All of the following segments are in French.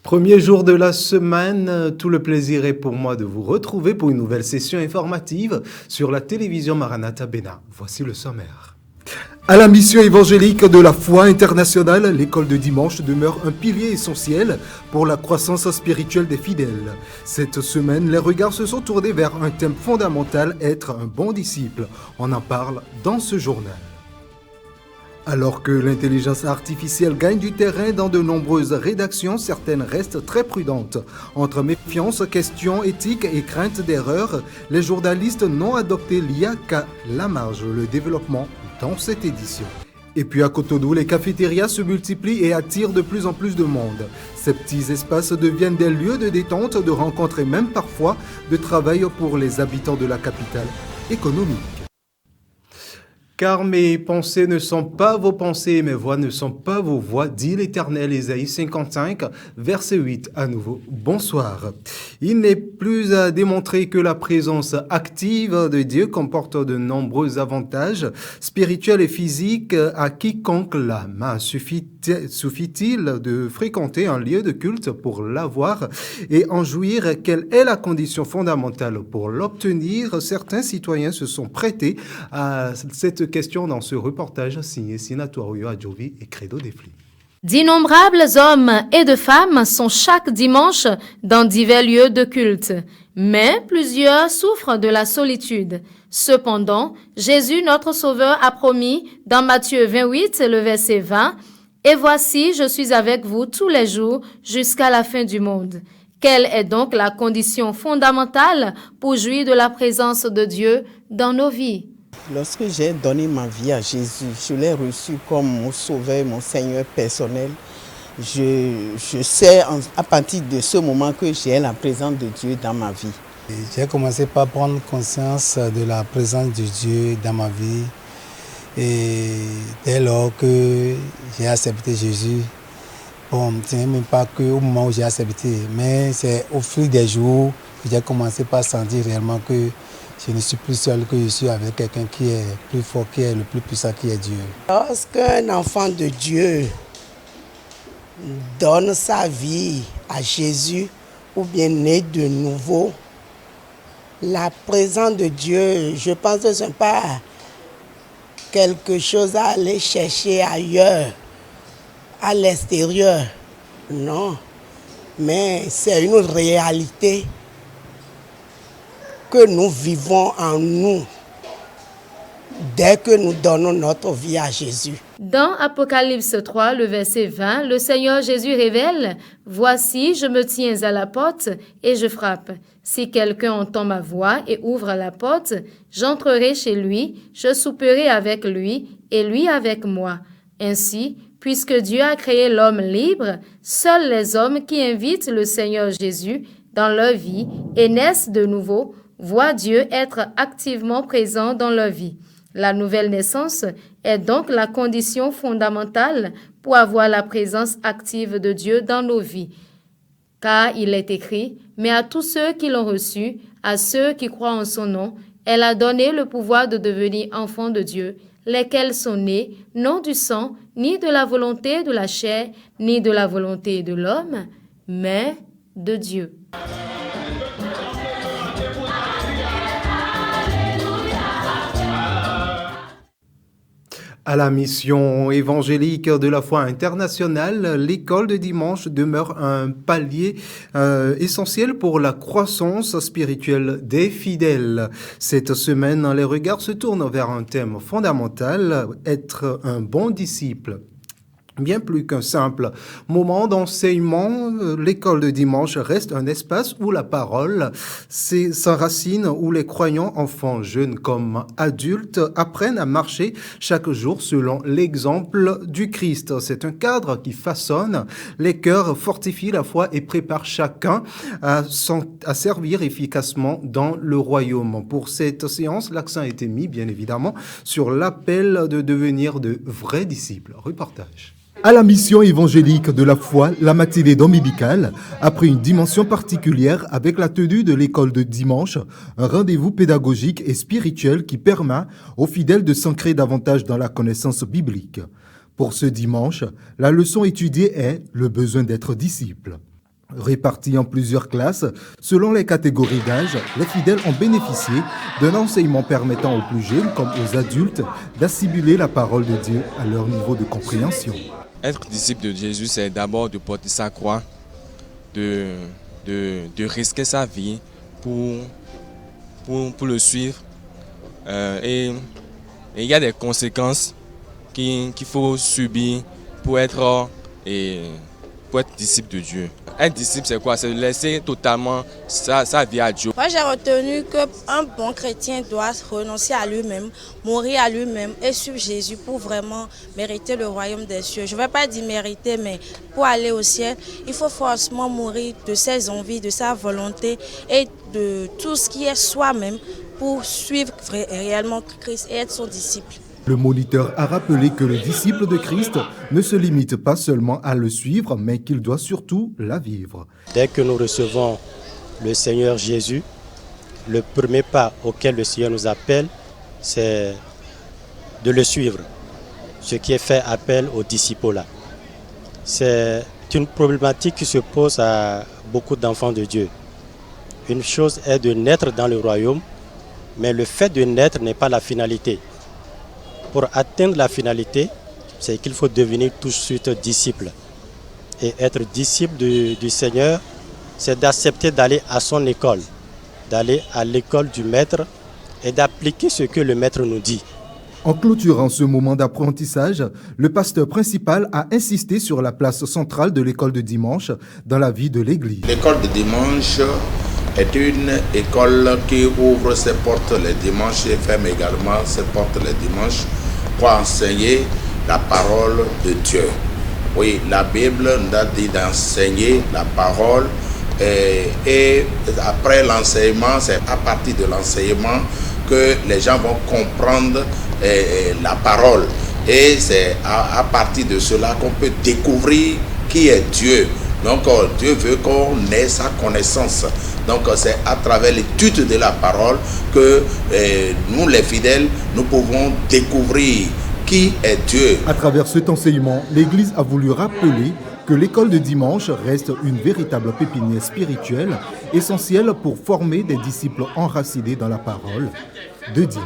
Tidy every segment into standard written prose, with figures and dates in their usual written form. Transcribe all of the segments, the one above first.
Premier jour de la semaine, tout le plaisir est pour moi de vous retrouver pour une nouvelle session informative sur la télévision Maranatha Bénin. Voici le sommaire. À la mission évangélique de la foi internationale, l'école de dimanche demeure un pilier essentiel pour la croissance spirituelle des fidèles. Cette semaine, les regards se sont tournés vers un thème fondamental, être un bon disciple. On en parle dans ce journal. Alors que l'intelligence artificielle gagne du terrain dans de nombreuses rédactions, certaines restent très prudentes. Entre méfiance, questions éthiques et crainte d'erreur, les journalistes n'ont adopté l'IA qu'à la marge, le développement dans cette édition. Et puis à Cotonou, les cafétérias se multiplient et attirent de plus en plus de monde. Ces petits espaces deviennent des lieux de détente, de rencontres et même parfois de travail pour les habitants de la capitale économique. Car mes pensées ne sont pas vos pensées et mes voix ne sont pas vos voix, dit l'Éternel. Ésaïe 55, verset 8 à nouveau. Bonsoir. Il n'est plus à démontrer que la présence active de Dieu comporte de nombreux avantages spirituels et physiques à quiconque l'âme. Suffit-il de fréquenter un lieu de culte pour l'avoir et en jouir? Quelle est la condition fondamentale pour l'obtenir? Certains citoyens se sont prêtés à cette question dans ce reportage signé Sinatorio Adjovi et Credo Defli. D'innombrables hommes et de femmes sont chaque dimanche dans divers lieux de culte, mais plusieurs souffrent de la solitude. Cependant, Jésus, notre Sauveur, a promis dans Matthieu 28, le verset 20, « Et voici, je suis avec vous tous les jours jusqu'à la fin du monde. » Quelle est donc la condition fondamentale pour jouir de la présence de Dieu dans nos vies? Lorsque j'ai donné ma vie à Jésus, je l'ai reçu comme mon sauveur, mon Seigneur personnel. Je sais à partir de ce moment que j'ai la présence de Dieu dans ma vie. J'ai commencé par prendre conscience de la présence de Dieu dans ma vie. Et dès lors que j'ai accepté Jésus, ce n'est même pas qu'au moment où j'ai accepté, mais c'est au fil des jours que j'ai commencé par sentir réellement que je ne suis plus seul, que je suis avec quelqu'un qui est plus fort, qui est le plus puissant, qui est Dieu. Lorsqu'un enfant de Dieu donne sa vie à Jésus ou bien naît de nouveau, la présence de Dieu, je pense que ce n'est pas quelque chose à aller chercher ailleurs, à l'extérieur. Non, mais c'est une réalité que nous vivons en nous dès que nous donnons notre vie à Jésus. Dans Apocalypse 3, le verset 20, le Seigneur Jésus révèle « Voici, je me tiens à la porte et je frappe. Si quelqu'un entend ma voix et ouvre la porte, j'entrerai chez lui, je souperai avec lui et lui avec moi. » Ainsi, puisque Dieu a créé l'homme libre, seuls les hommes qui invitent le Seigneur Jésus dans leur vie et naissent de nouveau voient Dieu être activement présent dans leur vie. La nouvelle naissance est donc la condition fondamentale pour avoir la présence active de Dieu dans nos vies. Car il est écrit, « Mais à tous ceux qui l'ont reçu, à ceux qui croient en son nom, elle a donné le pouvoir de devenir enfants de Dieu, lesquels sont nés, non du sang, ni de la volonté de la chair, ni de la volonté de l'homme, mais de Dieu. » À la mission évangélique de la foi internationale, l'école de dimanche demeure un palier essentiel pour la croissance spirituelle des fidèles. Cette semaine, les regards se tournent vers un thème fondamental, être un bon disciple. Bien plus qu'un simple moment d'enseignement, l'école de dimanche reste un espace où la parole s'enracine, où les croyants, enfants, jeunes comme adultes, apprennent à marcher chaque jour selon l'exemple du Christ. C'est un cadre qui façonne les cœurs, fortifie la foi et prépare chacun à servir efficacement dans le royaume. Pour cette séance, l'accent a été mis, bien évidemment, sur l'appel de devenir de vrais disciples. Reportage. À la mission évangélique de la foi, la matinée dominicale a pris une dimension particulière avec la tenue de l'école de dimanche, un rendez-vous pédagogique et spirituel qui permet aux fidèles de s'ancrer davantage dans la connaissance biblique. Pour ce dimanche, la leçon étudiée est le besoin d'être disciple. Répartis en plusieurs classes, selon les catégories d'âge, les fidèles ont bénéficié d'un enseignement permettant aux plus jeunes comme aux adultes d'assimiler la parole de Dieu à leur niveau de compréhension. Être disciple de Jésus, c'est d'abord de porter sa croix, de risquer sa vie pour le suivre. Et il y a des conséquences qu'il faut subir pour être disciple de Dieu. Un disciple, c'est quoi? C'est laisser totalement sa vie à Dieu. Moi, j'ai retenu qu'un bon chrétien doit renoncer à lui-même, mourir à lui-même et suivre Jésus pour vraiment mériter le royaume des cieux. Je ne vais pas dire mériter, mais pour aller au ciel, il faut forcément mourir de ses envies, de sa volonté et de tout ce qui est soi-même pour suivre réellement Christ et être son disciple. Le moniteur a rappelé que le disciple de Christ ne se limite pas seulement à le suivre, mais qu'il doit surtout la vivre. Dès que nous recevons le Seigneur Jésus, le premier pas auquel le Seigneur nous appelle, c'est de le suivre. Ce qui est fait appel au disciple-là. C'est une problématique qui se pose à beaucoup d'enfants de Dieu. Une chose est de naître dans le royaume, mais le fait de naître n'est pas la finalité. Pour atteindre la finalité, c'est qu'il faut devenir tout de suite disciple. Et être disciple du Seigneur, c'est d'accepter d'aller à son école, d'aller à l'école du Maître et d'appliquer ce que le Maître nous dit. En clôturant ce moment d'apprentissage, le pasteur principal a insisté sur la place centrale de l'école de dimanche dans la vie de l'Église. L'école de dimanche est une école qui ouvre ses portes les dimanches et ferme également ses portes les dimanches pour enseigner la parole de Dieu. Oui, la Bible nous a dit d'enseigner la parole et après l'enseignement, c'est à partir de l'enseignement que les gens vont comprendre la parole. Et c'est à partir de cela qu'on peut découvrir qui est Dieu. Donc Dieu veut qu'on ait sa connaissance. Donc c'est à travers l'étude de la parole que nous les fidèles, nous pouvons découvrir qui est Dieu. À travers cet enseignement, l'Église a voulu rappeler que l'école de dimanche reste une véritable pépinière spirituelle, essentielle pour former des disciples enracinés dans la parole de Dieu.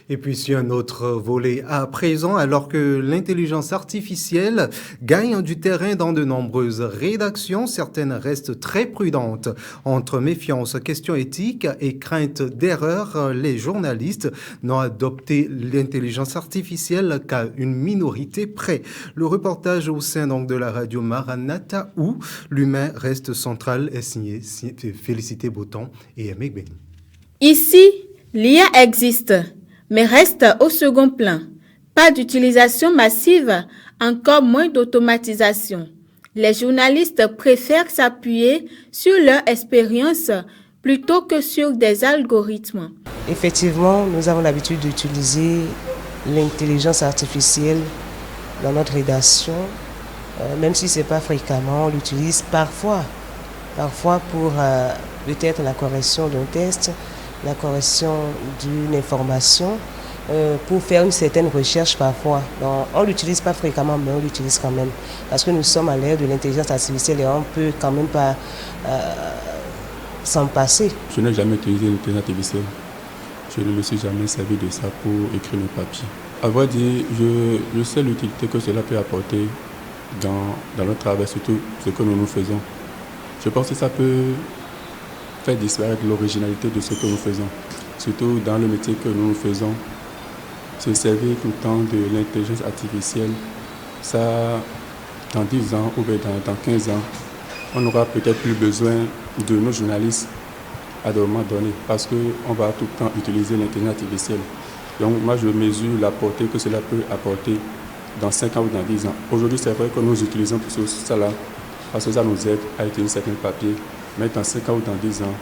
Et puis si un autre volet à présent, alors que l'intelligence artificielle gagne du terrain dans de nombreuses rédactions, certaines restent très prudentes. Entre méfiance, questions éthiques et crainte d'erreur, les journalistes n'ont adopté l'intelligence artificielle qu'à une minorité près. Le reportage au sein donc de la radio Maranatha où l'humain reste central est signé Félicité Boton et Aimé Ben. Ici, l'IA existe, mais reste au second plan. Pas d'utilisation massive, encore moins d'automatisation. Les journalistes préfèrent s'appuyer sur leur expérience plutôt que sur des algorithmes. Effectivement, nous avons l'habitude d'utiliser l'intelligence artificielle dans notre rédaction, même si ce n'est pas fréquemment, on l'utilise parfois pour peut-être la correction d'un texte, la correction d'une information, pour faire une certaine recherche parfois. Donc, on ne l'utilise pas fréquemment, mais on l'utilise quand même. Parce que nous sommes à l'ère de l'intelligence artificielle et on ne peut quand même pas s'en passer. Je n'ai jamais utilisé l'intelligence artificielle. Je ne me suis jamais servi de ça pour écrire mes papiers. À vrai dire, je sais l'utilité que cela peut apporter dans notre travail, surtout ce que nous faisons. Je pense que ça peut faire disparaître l'originalité de ce que nous faisons. Surtout dans le métier que nous faisons, se servir tout le temps de l'intelligence artificielle, ça, dans 10 ans ou bien dans 15 ans, on n'aura peut-être plus besoin de nos journalistes à un moment donné parce qu'on va tout le temps utiliser l'intelligence artificielle. Donc moi, je mesure la portée que cela peut apporter dans 5 ans ou dans 10 ans. Aujourd'hui, c'est vrai que nous utilisons pour cela parce que ça nous aide à utiliser certains papiers. Mais dans 5 ans ou dans 10 ans,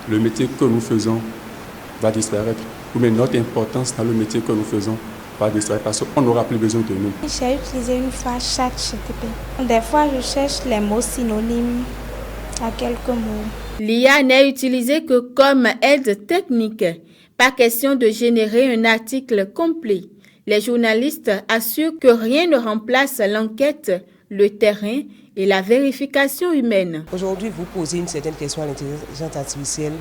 le métier que nous faisons va disparaître. Ou bien notre importance dans le métier que nous faisons va disparaître parce qu'on n'aura plus besoin de nous. J'ai utilisé une fois ChatGPT. Des fois, je cherche les mots synonymes à quelques mots. L'IA n'est utilisée que comme aide technique. Pas question de générer un article complet. Les journalistes assurent que rien ne remplace l'enquête, le terrain et la vérification humaine. Aujourd'hui, vous posez une certaine question à l'intelligence artificielle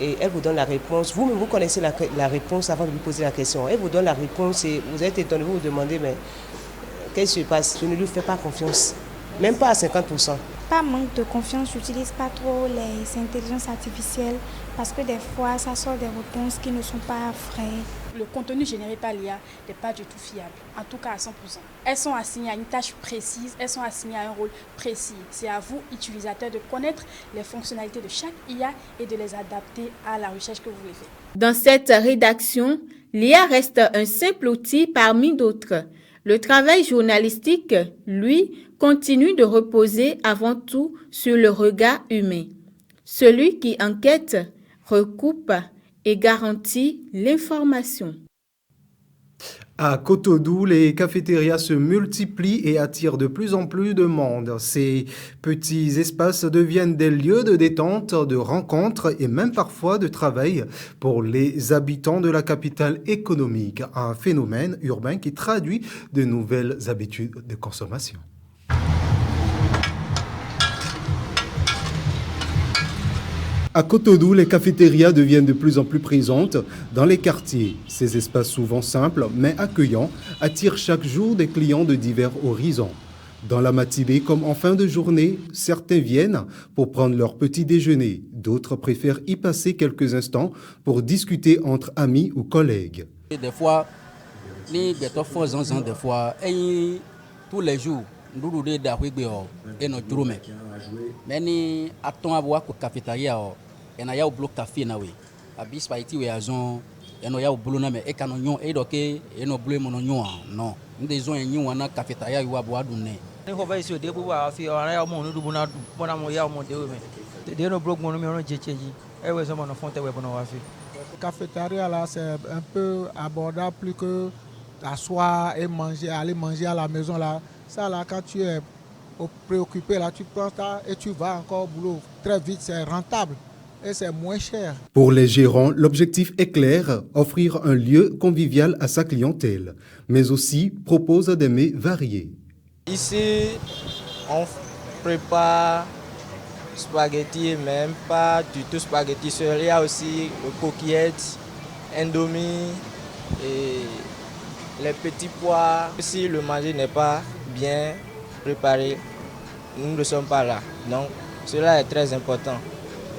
et elle vous donne la réponse. Vous-même, vous connaissez la réponse avant de lui poser la question. Elle vous donne la réponse et vous êtes étonné, vous vous demandez, mais qu'est-ce qui se passe? Je ne lui fais pas confiance, même pas à 50%. Pas manque de confiance, j'utilise pas trop les intelligences artificielles parce que des fois, ça sort des réponses qui ne sont pas vraies. Le contenu généré par l'IA n'est pas du tout fiable, en tout cas à 100%. Elles sont assignées à une tâche précise, elles sont assignées à un rôle précis. C'est à vous, utilisateurs, de connaître les fonctionnalités de chaque IA et de les adapter à la recherche que vous voulez faire. Dans cette rédaction, l'IA reste un simple outil parmi d'autres. Le travail journalistique, lui, continue de reposer avant tout sur le regard humain. Celui qui enquête, recoupe et garantit l'information. À Cotonou, les cafétérias se multiplient et attirent de plus en plus de monde. Ces petits espaces deviennent des lieux de détente, de rencontres et même parfois de travail pour les habitants de la capitale économique. Un phénomène urbain qui traduit de nouvelles habitudes de consommation. À Cotonou, les cafétérias deviennent de plus en plus présentes dans les quartiers. Ces espaces souvent simples mais accueillants attirent chaque jour des clients de divers horizons. Dans la matinée comme en fin de journée, certains viennent pour prendre leur petit déjeuner. D'autres préfèrent y passer quelques instants pour discuter entre amis ou collègues. Des fois, des fois, tous les jours, nous et nos journées. Mais ni attend à voir que cafétéria et na ya bloc café na we abis paiti we azon et no ya bolo na me e kanonyon e doke e no blé mononyon non des gens enyon na cafétéria yo abo adunne ni ko vai so de bu wa fi ona ya mo nudu buna bona mo ya mo de we de no bloc mono me on jecheji e we so mo no fonte we bona wa fi cafétéria là c'est un peu abordable plus que t'asseoir et manger aller manger à la maison là ça là quand tu es préoccupé là tu prends ça et tu vas encore au boulot très vite c'est rentable et c'est moins cher. Pour les gérants, l'objectif est clair, offrir un lieu convivial à sa clientèle, mais aussi propose des mets variés. Ici, on prépare spaghetti, même pas du tout spaghetti. Il y a aussi coquillettes, indomie et les petits pois. Si le manger n'est pas bien préparé, nous ne sommes pas là. Donc, cela est très important.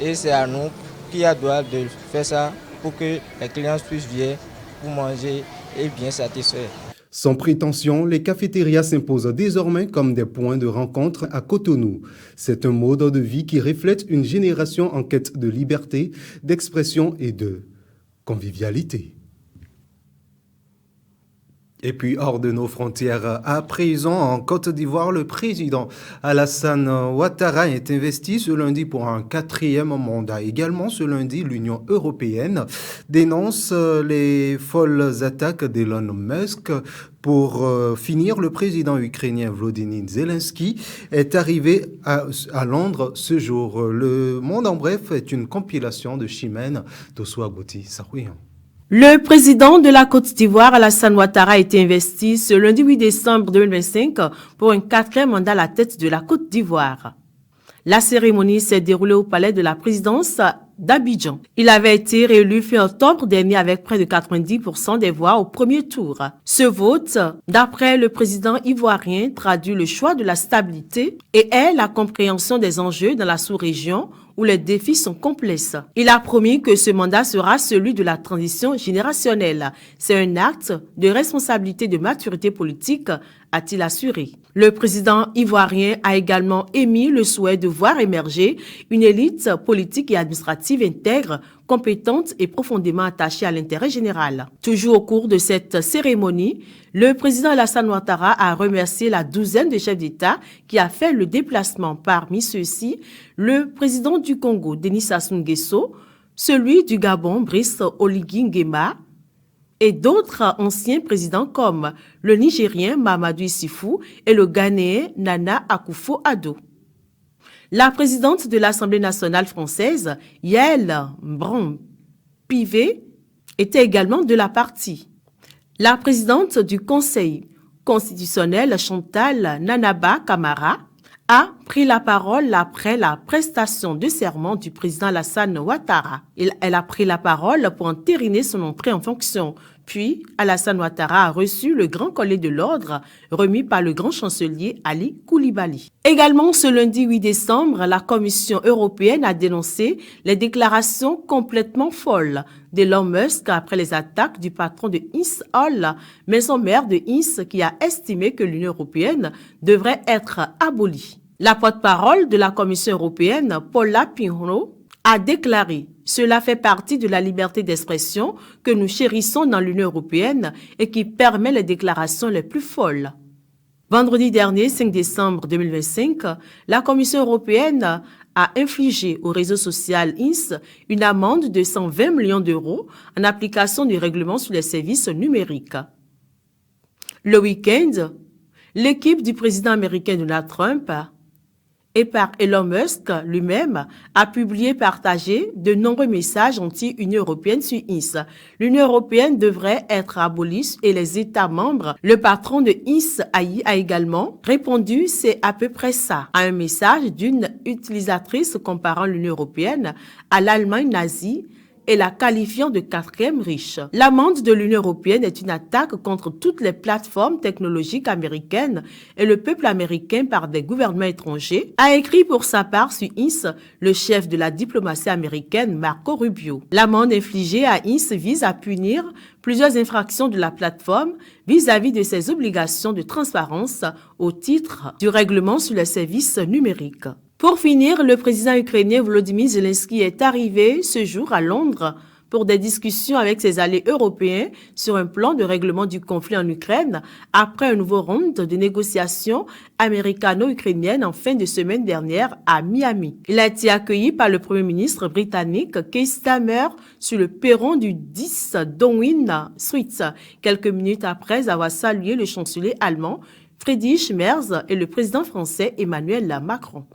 Et c'est à nous qui doit de faire ça pour que les clients puissent venir pour manger et bien satisfaire. Sans prétention, les cafétérias s'imposent désormais comme des points de rencontre à Cotonou. C'est un mode de vie qui reflète une génération en quête de liberté, d'expression et de convivialité. Et puis, hors de nos frontières, à présent, en Côte d'Ivoire, le président Alassane Ouattara est investi ce lundi pour un 4e mandat. Également, ce lundi, l'Union européenne dénonce les folles attaques d'Elon Musk. Pour finir, le président ukrainien Volodymyr Zelensky est arrivé à Londres ce jour. Le Monde en bref est une compilation de Chimène Tosso-Agouti Sarouyan. Le président de la Côte d'Ivoire, Alassane Ouattara, a été investi ce lundi 8 décembre 2025 pour un 4e mandat à la tête de la Côte d'Ivoire. La cérémonie s'est déroulée au palais de la présidence d'Abidjan. Il avait été réélu fin octobre dernier avec près de 90% des voix au premier tour. Ce vote, d'après le président ivoirien, traduit le choix de la stabilité et est la compréhension des enjeux dans la sous-région où les défis sont complexes. Il a promis que ce mandat sera celui de la transition générationnelle. C'est un acte de responsabilité de maturité politique, a-t-il assuré. Le président ivoirien a également émis le souhait de voir émerger une élite politique et administrative intègre, compétente et profondément attachée à l'intérêt général. Toujours au cours de cette cérémonie, le président Alassane Ouattara a remercié la douzaine de chefs d'État qui a fait le déplacement. Parmi ceux-ci, le président du Congo, Denis Sassou Nguesso, celui du Gabon, Brice Oligui Nguema, et d'autres anciens présidents comme le Nigérien Mahamadou Issoufou et le Ghanéen Nana Akufo-Addo. La présidente de l'Assemblée nationale française, Yael Braun-Pivet, était également de la partie. La présidente du Conseil constitutionnelle Chantal Nanaba Camara a pris la parole après la prestation de serment du président Alassane Ouattara. Elle a pris la parole pour entériner son entrée en fonction. Puis, Alassane Ouattara a reçu le grand collier de l'ordre remis par le grand chancelier Ali Koulibaly. Également, ce lundi 8 décembre, la Commission européenne a dénoncé les déclarations complètement folles d'Elon Musk après les attaques du patron de Ins Hall, maison mère de Ins, qui a estimé que l'Union européenne devrait être abolie. La porte-parole de la Commission européenne, Paula Pinho, a déclaré « Cela fait partie de la liberté d'expression que nous chérissons dans l'Union européenne et qui permet les déclarations les plus folles. » Vendredi dernier, 5 décembre 2025, la Commission européenne a infligé au réseau social INS une amende de 120 millions d'euros en application du règlement sur les services numériques. Le week-end, l'équipe du président américain Donald Trump et par Elon Musk lui-même, a publié et partagé de nombreux messages anti-Union européenne sur INS. L'Union européenne devrait être abolie et les États membres. Le patron de INS a également répondu « c'est à peu près ça » à un message d'une utilisatrice comparant l'Union européenne à l'Allemagne nazie et la qualifiant de quatrième riche. L'amende de l'Union européenne est une attaque contre toutes les plateformes technologiques américaines et le peuple américain par des gouvernements étrangers, a écrit pour sa part sur INS le chef de la diplomatie américaine Marco Rubio. L'amende infligée à INS vise à punir plusieurs infractions de la plateforme vis-à-vis de ses obligations de transparence au titre du règlement sur les services numériques. Pour finir, le président ukrainien Volodymyr Zelensky est arrivé ce jour à Londres pour des discussions avec ses alliés européens sur un plan de règlement du conflit en Ukraine après un nouveau round de négociations américano-ukrainiennes en fin de semaine dernière à Miami. Il a été accueilli par le premier ministre britannique Keir Starmer sur le perron du 10 Downing Street, quelques minutes après avoir salué le chancelier allemand Friedrich Merz et le président français Emmanuel Macron.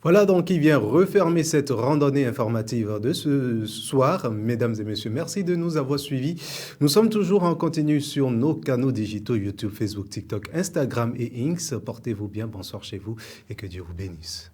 Voilà donc qui vient refermer cette randonnée informative de ce soir. Mesdames et messieurs, merci de nous avoir suivis. Nous sommes toujours en continu sur nos canaux digitaux YouTube, Facebook, TikTok, Instagram et X. Portez-vous bien, bonsoir chez vous et que Dieu vous bénisse.